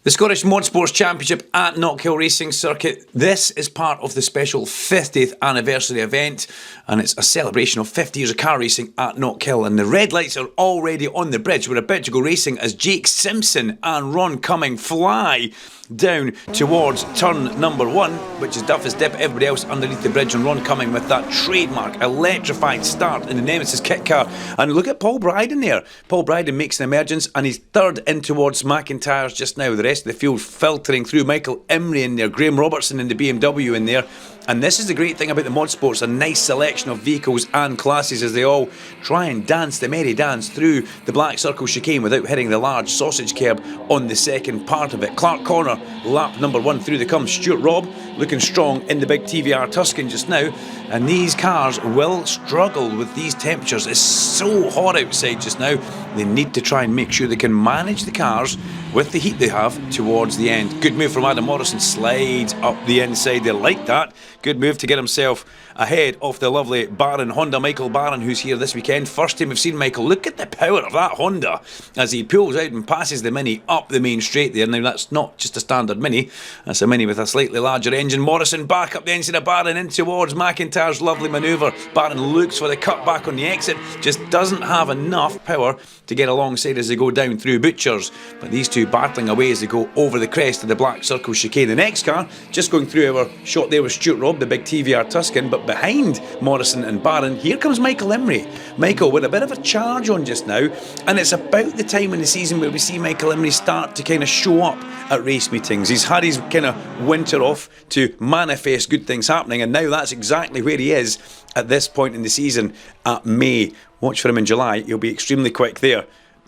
The Scottish Modsports Championship at Knockhill Racing Circuit. This is part of the special 50th anniversary event, and it's a celebration of 50 years of car racing at Knockhill. And the red lights are already on the bridge. We're about to go racing as Jake Simpson and Ron Cumming fly down towards turn number 1, which is Duffus Dip. Everybody else underneath the bridge, and Ron Cumming with that trademark electrified start in the Nemesis kit car. And look at Paul Bryden there. Paul Bryden makes an emergence, and he's third in towards McIntyre's just now. The rest of the field filtering through. Michael Imrie in there, Graham Robertson in the BMW in there. And this is the great thing about the Modsports, a nice selection of vehicles and classes as they all try and dance the merry dance through the Black Circle chicane without hitting the large sausage curb on the second part of it. Clark Corner, lap number 1 through the come. Stuart Robb looking strong in the big TVR Tuscan just now. And these cars will struggle with these temperatures. It's so hot outside just now. They need to try and make sure they can manage the cars with the heat they have towards the end. Good move from Adam Morrison, slides up the inside there like that. Good move to get himself ahead of the lovely Barron Honda, Michael Barron, who's here this weekend. First time we've seen Michael. Look at the power of that Honda as he pulls out and passes the Mini up the main straight there. Now that's not just a standard Mini, that's a Mini with a slightly larger engine. Morrison back up the inside of Barron in towards McIntyre's lovely manoeuvre. Barron looks for the cut back on the exit, just doesn't have enough power to get alongside as they go down through Butchers. But these two battling away as they go over the crest of the Black Circle chicane. The next car just going through our shot there was Stuart Robb, the big TVR Tuscan, but behind Morrison and Barron, here comes Michael Imrie. Michael with a bit of a charge on just now, and it's about the time in the season where we see Michael Imrie start to kind of show up at race meetings. He's had his kind of winter off to manifest good things happening, and now that's exactly where he is at this point in the season at May. Watch for him in July, he'll be extremely quick there.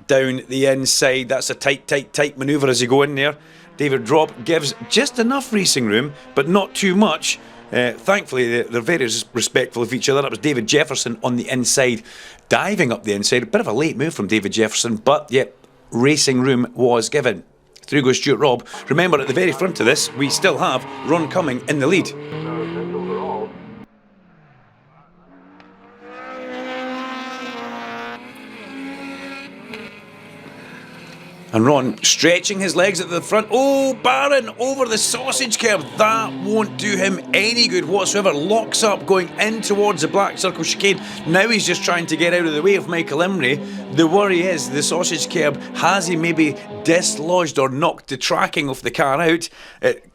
Down the inside, that's a tight manoeuvre as you go in there. David Drop gives just enough racing room, but not too much. Thankfully, they're very respectful of each other. That was David Jefferson on the inside, diving up the inside. A bit of a late move from David Jefferson, but yep, racing room was given. Through goes Stuart Robb. Remember, at the very front of this, we still have Ron Cumming in the lead. And Ron stretching his legs at the front. Oh, Barron over the sausage curb. That won't do him any good whatsoever. Locks up going in towards the Black Circle chicane. Now he's just trying to get out of the way of Michael Imrie. The worry is the sausage curb, has he maybe dislodged or knocked the tracking of the car out?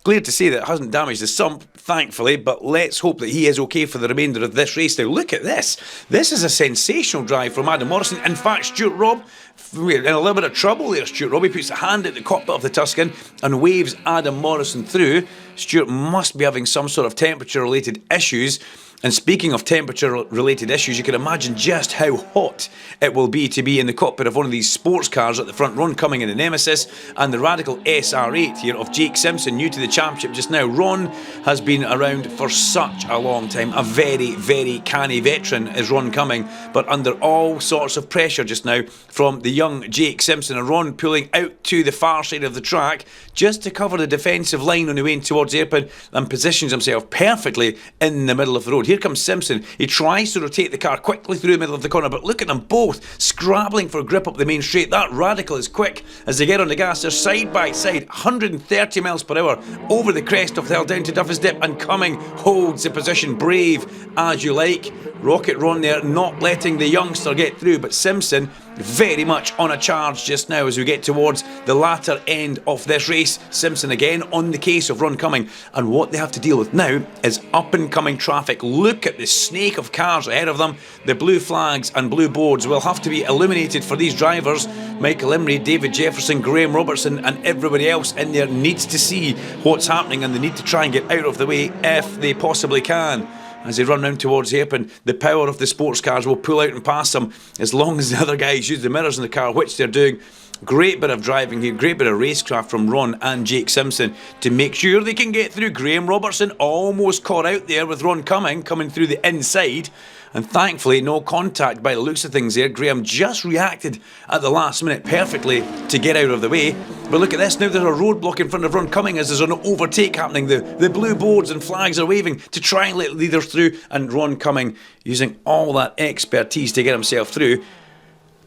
Clear to say that it hasn't damaged the sump, thankfully, but let's hope that he is okay for the remainder of this race. Now look at this. This is a sensational drive from Adam Morrison. In fact, Stuart Robb, in a little bit of trouble there, Stuart Robb. He puts a hand at the cockpit of the Tuscan and waves Adam Morrison through. Stuart must be having some sort of temperature-related issues. And speaking of temperature-related issues, you can imagine just how hot it will be to be in the cockpit of one of these sports cars at the front. Ron Cumming in the Nemesis and the Radical SR8 here of Jake Simpson, new to the championship just now. Ron has been around for such a long time. A very, very canny veteran is Ron Cumming, but under all sorts of pressure just now from the young Jake Simpson. And Ron pulling out to the far side of the track just to cover the defensive line on the way in towards the airport and positions himself perfectly in the middle of the road. Here comes Simpson. He tries to rotate the car quickly through the middle of the corner, but look at them both scrabbling for grip up the main straight. That Radical is quick as they get on the gas. They're side by side, 130 miles per hour over the crest of the hill down to Duffus Dip, and Cumming holds the position. Brave as you like. Rocket Ron there not letting the youngster get through, but Simpson very much on a charge just now as we get towards the latter end of this race. Simpson again on the case of Ron Cumming, and what they have to deal with now is up and coming traffic. Look at the snake of cars ahead of them. The blue flags and blue boards will have to be illuminated for these drivers. Michael Imrie, David Jefferson, Graham Robertson and everybody else in there needs to see what's happening, and they need to try and get out of the way if they possibly can. As they run round towards the hairpin, the power of the sports cars will pull out and pass them as long as the other guys use the mirrors in the car, which they're doing. Great bit of driving here, great bit of racecraft from Ron and Jake Simpson to make sure they can get through. Graham Robertson almost caught out there with Ron Cumming coming through the inside. And thankfully, no contact by the looks of things there. Graham just reacted at the last minute perfectly to get out of the way. But look at this, now there's a roadblock in front of Ron Cumming as there's an overtake happening. The blue boards and flags are waving to try and let leaders through. And Ron Cumming using all that expertise to get himself through.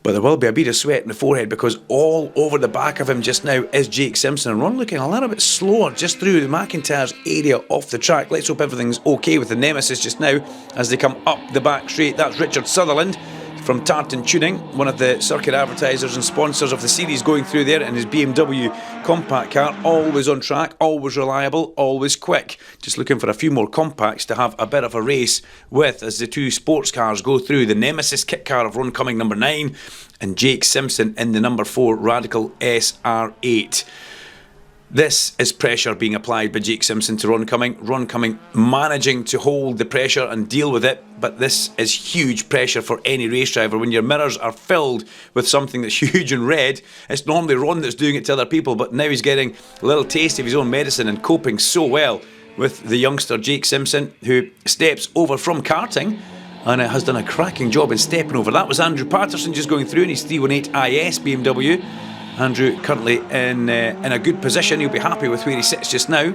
But there will be a bead of sweat in the forehead, because all over the back of him just now is Jake Simpson. And Ron looking a little bit slower just through the McIntyre's area off the track. Let's hope everything's okay with the Nemesis just now as they come up the back straight. That's Richard Sutherland from Tartan Tuning, one of the circuit advertisers and sponsors of the series, going through there in his BMW compact car. Always on track, always reliable, always quick. Just looking for a few more compacts to have a bit of a race with as the two sports cars go through. The Nemesis kit car of Ron Cumming, number 9, and Jake Simpson in the number 4 Radical SR8. This is pressure being applied by Jake Simpson to Ron Cumming. Ron Cumming managing to hold the pressure and deal with it, but this is huge pressure for any race driver. When your mirrors are filled with something that's huge and red, it's normally Ron that's doing it to other people, but now he's getting a little taste of his own medicine and coping so well with the youngster Jake Simpson, who steps over from karting and has done a cracking job in stepping over. That was Andrew Patterson just going through in his 318 IS BMW. Andrew currently in a good position. He'll be happy with where he sits just now.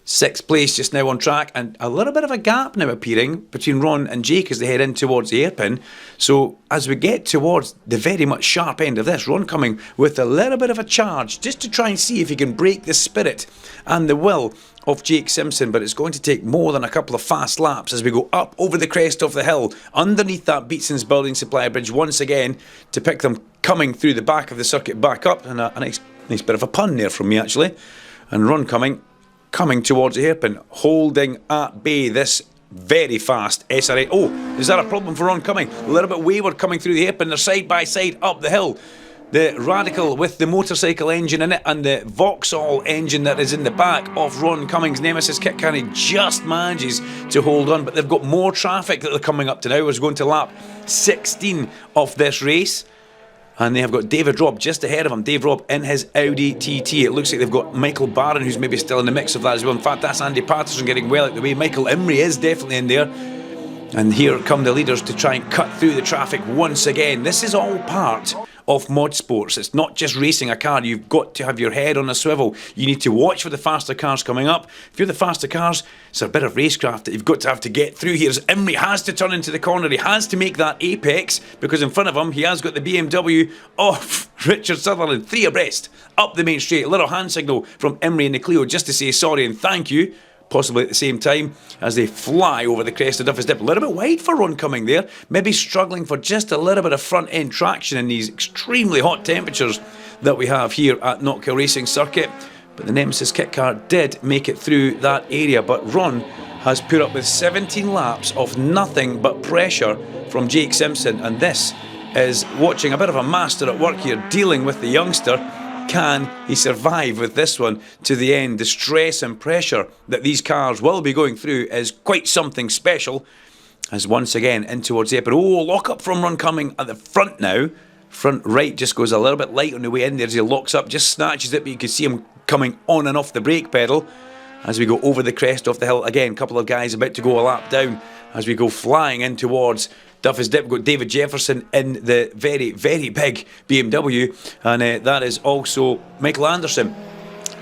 6th place just now on track, and a little bit of a gap now appearing between Ron and Jake as they head in towards the hairpin. So as we get towards the very much sharp end of this, Ron Cumming with a little bit of a charge just to try and see if he can break the spirit and the will of Jake Simpson, but it's going to take more than a couple of fast laps as we go up over the crest of the hill underneath that Beatson's Building Supply Bridge once again to pick them coming through the back of the circuit back up. And a nice bit of a pun there from me actually. And Ron Cumming coming towards the hairpin, holding at bay this very fast SR8. Oh, is that a problem for Ron Cumming? A little bit wayward coming through the hairpin. They're side by side up the hill. The Radical with the motorcycle engine in it and the Vauxhall engine that is in the back of Ron Cumming's Nemesis kit car, he just manages to hold on, but they've got more traffic that they're coming up to now. We're going to lap 16 of this race, and they have got David Robb just ahead of him. Dave Robb in his Audi TT. It looks like they've got Michael Barron, who's maybe still in the mix of that as well. In fact, that's Andy Patterson getting well out the way. Michael Imrie is definitely in there. And here come the leaders to try and cut through the traffic once again. This is all part of Modsports. It's not just racing a car. You've got to have your head on a swivel. You need to watch for the faster cars coming up. If you're the faster cars, it's a bit of racecraft that you've got to have to get through here. As Imrie has to turn into the corner. He has to make that apex because in front of him he has got the BMW of Richard Sutherland, 3 abreast up the main straight. A little hand signal from Imrie and the Clio just to say sorry and thank you, possibly at the same time as they fly over the crest of Duffus Dip. A little bit wide for Ron Cumming there, maybe struggling for just a little bit of front end traction in these extremely hot temperatures that we have here at Knockhill Racing Circuit. But the Nemesis kit car did make it through that area, but Ron has put up with 17 laps of nothing but pressure from Jake Simpson, and this is watching a bit of a master at work here, dealing with the youngster. Can he survive with this one to the end? The stress and pressure that these cars will be going through is quite something special. As once again in towards the air. Oh, lock up from Ron Cumming at the front now. Front right just goes a little bit light on the way in there as he locks up, just snatches it, but you can see him coming on and off the brake pedal as we go over the crest of the hill. Again, a couple of guys about to go a lap down as we go flying in towards Duffus Dip. We've got David Jefferson in the very, very big BMW, and that is also Michael Anderson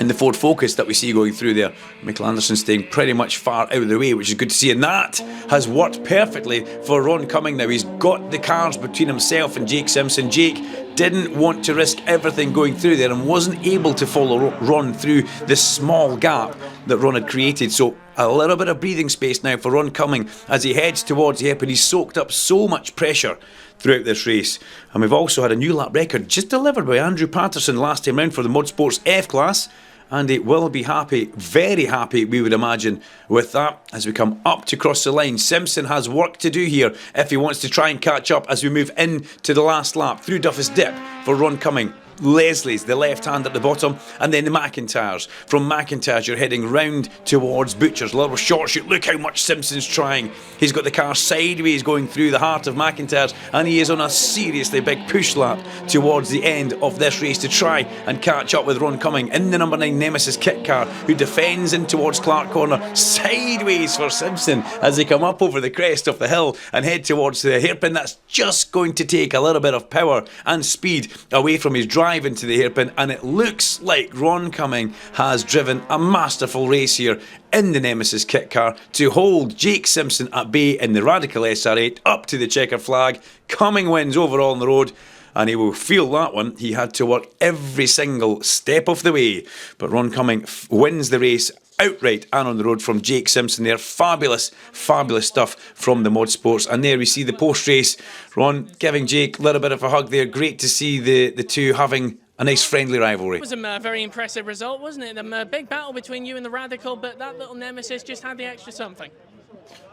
in the Ford Focus that we see going through there. Michael Anderson staying pretty much far out of the way, which is good to see, and that has worked perfectly for Ron Cumming now. He's got the cars between himself and Jake Simpson. Jake didn't want to risk everything going through there and wasn't able to follow Ron through the small gap that Ron had created. So a little bit of breathing space now for Ron Cumming as he heads towards the hairpin. He's soaked up so much pressure throughout this race. And we've also had a new lap record just delivered by Andrew Patterson last time round for the Modsports F Class. And he will be happy, very happy, we would imagine, with that as we come up to cross the line. Simpson has work to do here if he wants to try and catch up as we move into the last lap through Duffus Dip for Ron Cumming. Leslie's the left hand at the bottom, and then the McIntyres. From McIntyres you're heading round towards Butcher's. A little short shoot. Look how much Simpson's trying. He's got the car sideways going through the heart of McIntyre's, and he is on a seriously big push lap towards the end of this race to try and catch up with Ron Cumming in the number 9 Nemesis kit car, who defends in towards Clark Corner. Sideways for Simpson as they come up over the crest of the hill and head towards the hairpin. That's just going to take a little bit of power and speed away from his driver drive into the hairpin, and it looks like Ron Cumming has driven a masterful race here in the Nemesis kit car to hold Jake Simpson at bay in the Radical SR8 up to the checker flag. Cumming wins overall on the road, and he will feel that one. He had to work every single step of the way, but Ron Cumming wins the race outright and on the road from Jake Simpson there. Fabulous, fabulous stuff from the Modsports. And there we see the post-race. Ron giving Jake a little bit of a hug there. Great to see the two having a nice friendly rivalry. It was a very impressive result, wasn't it? A big battle between you and the Radical, but that little Nemesis just had the extra something.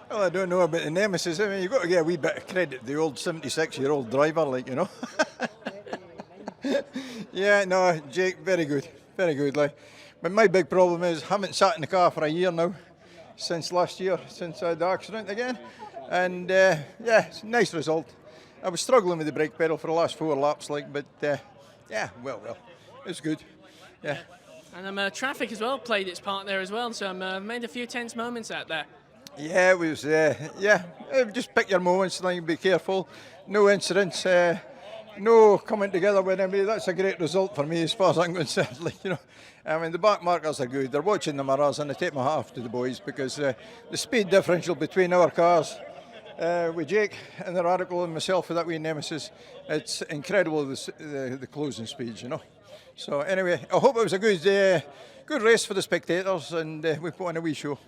Well, I don't know about the Nemesis. I mean, you've got to give a wee bit of credit to the old 76-year-old driver, like, you know. Yeah, no, Jake, very good, like. But my big problem is I haven't sat in the car for a year now, since last year, since I had the accident again. And yeah, it's a nice result. I was struggling with the brake pedal for the last 4 laps, like, but yeah, well, it was good. Yeah. And traffic as well played its part there as well, so made a few tense moments out there. Yeah, it was, just pick your moments, like, be careful. No incidents, no coming together with anybody. That's a great result for me as far as I'm concerned. Like, you know, I mean, the back markers are good. They're watching the mirrors, and I take my hat off to the boys because the speed differential between our cars, with Jake and the Radical and myself with that wee Nemesis, it's incredible, the closing speeds, you know. So anyway, I hope it was a good race for the spectators, and we put on a wee show.